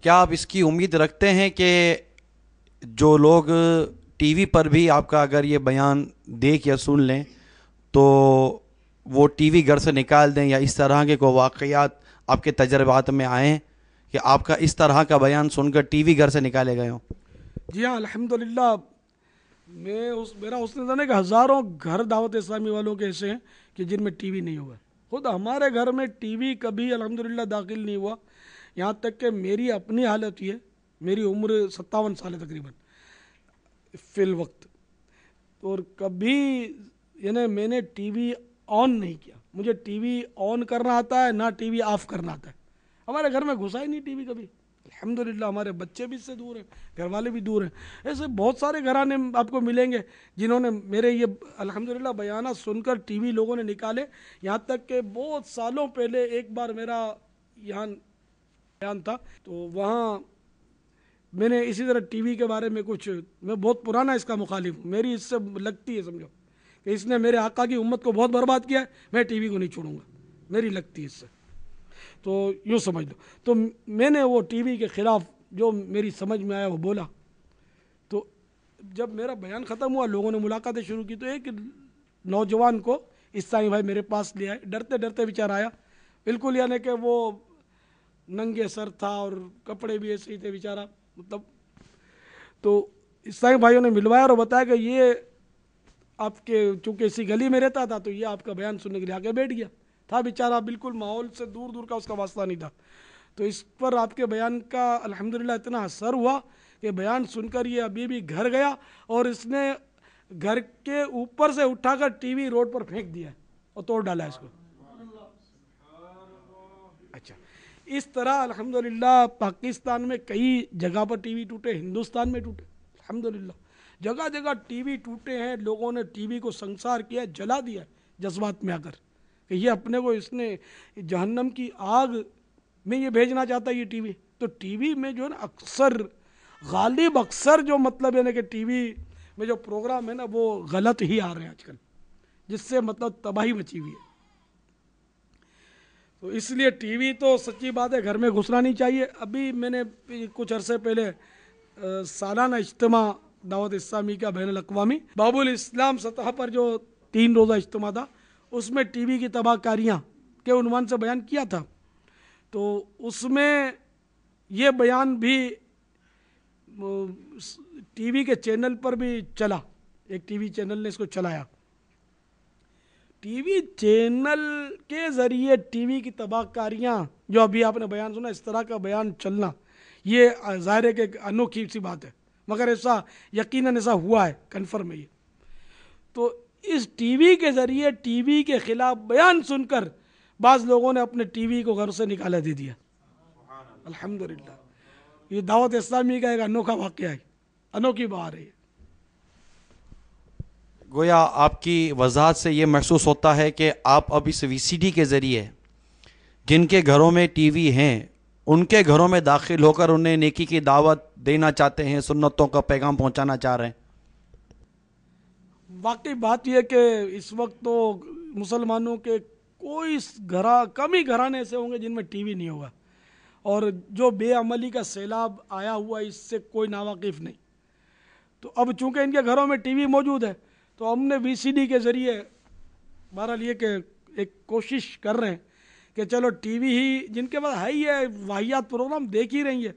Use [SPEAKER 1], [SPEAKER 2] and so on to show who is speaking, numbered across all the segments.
[SPEAKER 1] کیا آپ اس کی امید رکھتے ہیں کہ جو لوگ ٹی وی پر بھی آپ کا اگر یہ بیان دیکھ یا سن لیں تو وہ ٹی وی گھر سے نکال دیں، یا اس طرح کے کوئی واقعات آپ کے تجربات میں آئیں کہ آپ کا اس طرح کا بیان سن کر ٹی وی گھر سے نکالے گئے ہوں؟
[SPEAKER 2] جی ہاں، الحمدللہ میرا حسن زن ہے کہ ہزاروں گھر دعوت اسلامی والوں کے ایسے ہیں کہ جن میں ٹی وی نہیں ہوا ہے۔ خود ہمارے گھر میں ٹی وی کبھی الحمدللہ داخل نہیں ہوا، یہاں تک کہ میری اپنی حالت یہ ہے، میری عمر 57 سال ہے تقریباً فی الوقت، اور کبھی یعنی میں نے ٹی وی آن نہیں کیا۔ مجھے ٹی وی آن کرنا آتا ہے، نہ ٹی وی آف کرنا آتا ہے۔ ہمارے گھر میں گھسا ہی نہیں ٹی وی کبھی، الحمدللہ۔ ہمارے بچے بھی اس سے دور ہیں، گھر والے بھی دور ہیں۔ ایسے بہت سارے گھرانے آپ کو ملیں گے جنہوں نے میرے یہ الحمدللہ بیانات سن کر ٹی وی لوگوں نے نکالے۔ یہاں تک کہ بہت سالوں پہلے ایک بار میرا یہاں بیان تھا، تو وہاں میں نے اسی طرح ٹی وی کے بارے میں کچھ، میں بہت پرانا اس کا مخالف ہوں، میری اس سے لگتی ہے، سمجھو کہ اس نے میرے آقا کی امت کو بہت برباد کیا ہے، میں ٹی وی کو نہیں چھوڑوں گا، میری لگتی ہے اس سے، تو یوں سمجھ لو۔ تو میں نے وہ ٹی وی کے خلاف جو میری سمجھ میں آیا وہ بولا۔ تو جب میرا بیان ختم ہوا، لوگوں نے ملاقاتیں شروع کی، تو ایک نوجوان کو عیسائی بھائی میرے پاس لے آئے، ڈرتے ڈرتے بیچارہ آیا، بالکل یعنی کہ وہ ننگے سر تھا اور کپڑے بھی ایسے ہی تھے بیچارہ، مطلب۔ تو عیسائی بھائیوں نے ملوایا اور بتایا کہ یہ آپ کے، چونکہ اسی گلی میں رہتا تھا تو یہ آپ کا بیان سننے کے لیے آگے بیٹھ گیا تھا بیچارہ، بالکل ماحول سے دور دور کا اس کا واسطہ نہیں تھا۔ تو اس پر آپ کے بیان کا الحمدللہ اتنا اثر ہوا کہ بیان سن کر یہ ابھی بھی گھر گیا، اور اس نے گھر کے اوپر سے اٹھا کر ٹی وی روڈ پر پھینک دیا اور توڑ ڈالا اس کو۔ اچھا، اس طرح الحمدللہ پاکستان میں کئی جگہ پر ٹی وی ٹوٹے، ہندوستان میں ٹوٹے، الحمدللہ جگہ جگہ ٹی وی ٹوٹے ہیں۔ لوگوں نے ٹی وی کو سنسار کیا، جلا دیا جذبات میں آ کر کہ یہ اپنے کو اس نے جہنم کی آگ میں یہ بھیجنا چاہتا ہے یہ ٹی وی۔ تو ٹی وی میں جو ہے نا اکثر غالب اکثر جو مطلب ہے نا کہ ٹی وی میں جو پروگرام ہے نا وہ غلط ہی آ رہے ہیں آج کل، جس سے مطلب تباہی مچی ہوئی ہے۔ تو اس لیے ٹی وی تو سچی بات ہے گھر میں گھسنا نہیں چاہیے۔ ابھی میں نے کچھ عرصے پہلے سالانہ اجتماع دعوت اسلامی کا بین الاقوامی باب الاسلام سطح پر جو 3 روزہ اجتماع تھا، اس میں ٹی وی کی تباہ کاریاں کے عنوان سے بیان کیا تھا۔ تو اس میں یہ بیان بھی ٹی وی کے چینل پر بھی چلا، ایک ٹی وی چینل نے اس کو چلایا۔ ٹی وی چینل کے ذریعے ٹی وی کی تباہ کاریاں جو ابھی آپ نے بیان سنا، اس طرح کا بیان چلنا، یہ ظاہر ہے کہ انوکھی سی بات ہے، مگر ایسا یقیناً ایسا ہوا ہے، کنفرم ہے یہ۔ تو اس ٹی وی کے ذریعے ٹی وی کے خلاف بیان سن کر بعض لوگوں نے اپنے ٹی وی کو گھر سے نکالا دے دیا، الحمدللہ۔ یہ دعوت اسلامی کا ایک انوکھا واقعہ ہے، انوکھی بہار ہے یہ۔
[SPEAKER 1] گویا آپ کی وضاحت سے یہ محسوس ہوتا ہے کہ آپ اب اس وی سی ڈی کے ذریعے جن کے گھروں میں ٹی وی ہیں ان کے گھروں میں داخل ہو کر انہیں نیکی کی دعوت دینا چاہتے ہیں، سنتوں کا پیغام پہنچانا چاہ رہے ہیں۔
[SPEAKER 2] واقعی بات یہ کہ اس وقت تو مسلمانوں کے کوئی کم ہی گھرانے ایسے ہوں گے جن میں ٹی وی نہیں ہوگا، اور جو بے عملی کا سیلاب آیا ہوا اس سے کوئی ناواقف نہیں۔ تو اب چونکہ ان کے گھروں میں ٹی وی موجود ہے تو ہم نے وی سی ڈی کے ذریعے بہرحال یہ کہ ایک کوشش کر رہے ہیں کہ چلو ٹی وی ہی جن کے پاس ہے ہی ہے، واحیات پروگرام دیکھ ہی رہی ہے،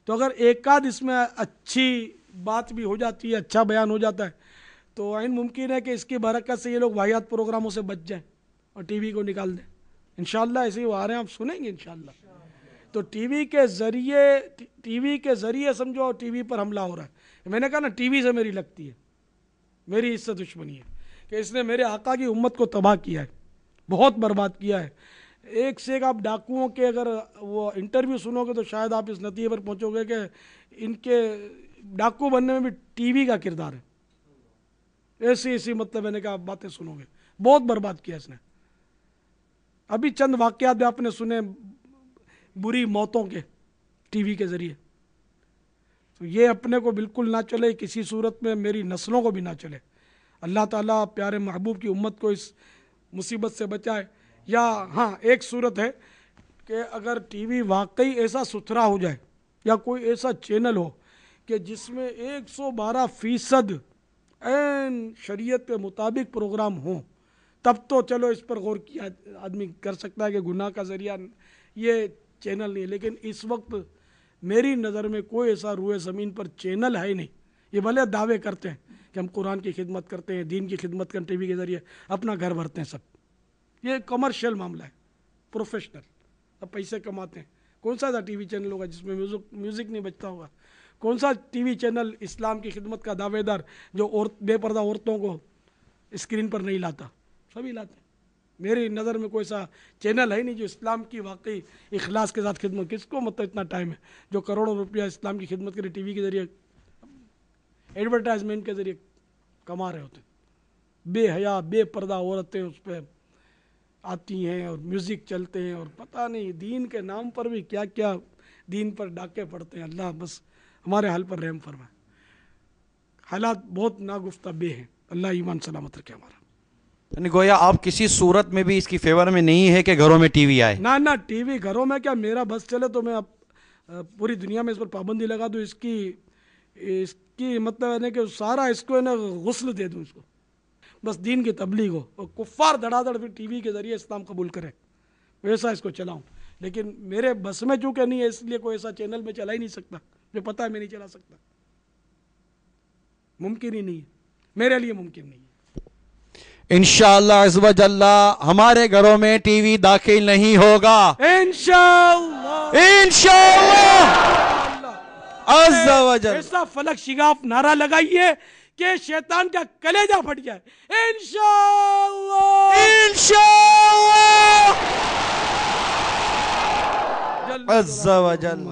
[SPEAKER 2] تو اگر ایک آدھ اس میں اچھی بات بھی ہو جاتی ہے، اچھا بیان ہو جاتا ہے، تو عین ممکن ہے کہ اس کی برکت سے یہ لوگ واحیات پروگراموں سے بچ جائیں اور ٹی وی کو نکال دیں انشاءاللہ۔ ایسے ہی وہ آ رہے ہیں، آپ سنیں گے انشاءاللہ۔ تو ٹی وی کے ذریعے سمجھو ٹی وی پر حملہ ہو رہا ہے۔ میں نے کہا نا ٹی وی سے میری لگتی ہے، میری اس سے دشمنی ہے کہ اس نے میرے آقا کی امت کو تباہ کیا ہے، بہت برباد کیا ہے۔ ایک سے ایک آپ ڈاکوؤں کے اگر وہ انٹرویو سنو گے تو شاید آپ اس نتیجے پر پہنچو گے کہ ان کے ڈاکو بننے میں بھی ٹی وی کا کردار ہے۔ ایسی مطلب میں نے کہا باتیں سنو گے، بہت برباد کیا اس نے۔ ابھی چند واقعات بھی آپ نے سنے بری موتوں کے ٹی وی کے ذریعے، تو یہ اپنے کو بالکل نہ چلے، کسی صورت میں میری نسلوں کو بھی نہ چلے۔ اللہ تعالیٰ پیارے محبوب کی امت کو اس مصیبت سے بچائے۔ یا ہاں ایک صورت ہے کہ اگر ٹی وی واقعی ایسا ستھرا ہو جائے یا کوئی ایسا چینل ہو کہ جس میں 112% عین شریعت کے مطابق پروگرام ہوں، تب تو چلو اس پر غور کیا آدمی کر سکتا ہے کہ گناہ کا ذریعہ یہ چینل نہیں ہے. لیکن اس وقت میری نظر میں کوئی ایسا روئے زمین پر چینل ہے نہیں. یہ بھلے دعوے کرتے ہیں کہ ہم قرآن کی خدمت کرتے ہیں، دین کی خدمت کرتے ہیں، ٹی وی کے ذریعے اپنا گھر بھرتے ہیں، سب یہ کمرشل معاملہ ہے، پروفیشنل، اب پیسے کماتے ہیں. کون سا ایسا ٹی وی چینل ہوگا جس میں میوزک نہیں بجتا ہوگا؟ کون سا ٹی وی چینل اسلام کی خدمت کا دعوے دار جو بے پردہ عورتوں کو اسکرین پر نہیں لاتا؟ سبھی لاتے ہیں. میری نظر میں کوئی ایسا چینل ہے نہیں جو اسلام کی واقعی اخلاص کے ساتھ خدمت. کس کو مطلب اتنا ٹائم ہے جو کروڑوں روپیہ اسلام کی خدمت کے لیے ٹی وی کے ذریعے ایڈورٹائزمنٹ کے ذریعے کما رہے ہوتے ہیں؟ بے حیا بے پردہ عورتیں اس پہ آتی ہیں اور میوزک چلتے ہیں اور پتہ نہیں دین کے نام پر بھی کیا کیا دین پر ڈاکے پڑتے ہیں. اللہ بس ہمارے حال پر رحم فرمائے. حالات بہت ناگفتہ بے ہیں. اللہ ایمان سلامت رکھے ہمارا.
[SPEAKER 1] یعنی گویا آپ کسی صورت میں بھی اس کی فیور میں نہیں ہے کہ گھروں میں ٹی وی آئے؟
[SPEAKER 2] نہ ٹی وی گھروں میں کیا، میرا بس چلے تو میں اب پوری دنیا میں اس پر پابندی لگا دوں، اس کی مطلب ہے کہ سارا اس کو ہے نا غسل دے دوں اس کو، بس دین کی تبلیغ ہو اور کفار دھڑا دھڑ پھر ٹی وی کے ذریعے اسلام قبول کرے، ویسا اس کو چلاؤں. لیکن میرے بس میں چونکہ نہیں ہے اس لیے کوئی ایسا چینل میں چلا ہی نہیں سکتا، جو پتہ ہے میں نہیں چلا سکتا، ممکن ہی نہیں ہے، میرے لیے ممکن نہیں ہے.
[SPEAKER 1] انشاءاللہ عز و جل ہمارے گھروں میں ٹی وی داخل نہیں ہوگا
[SPEAKER 2] انشاءاللہ
[SPEAKER 1] عز و جل.
[SPEAKER 2] ایسا فلک شگاف نعرہ لگائیے کہ شیطان کا کلیجہ پھٹ جائے. انشاءاللہ
[SPEAKER 1] عز و جل.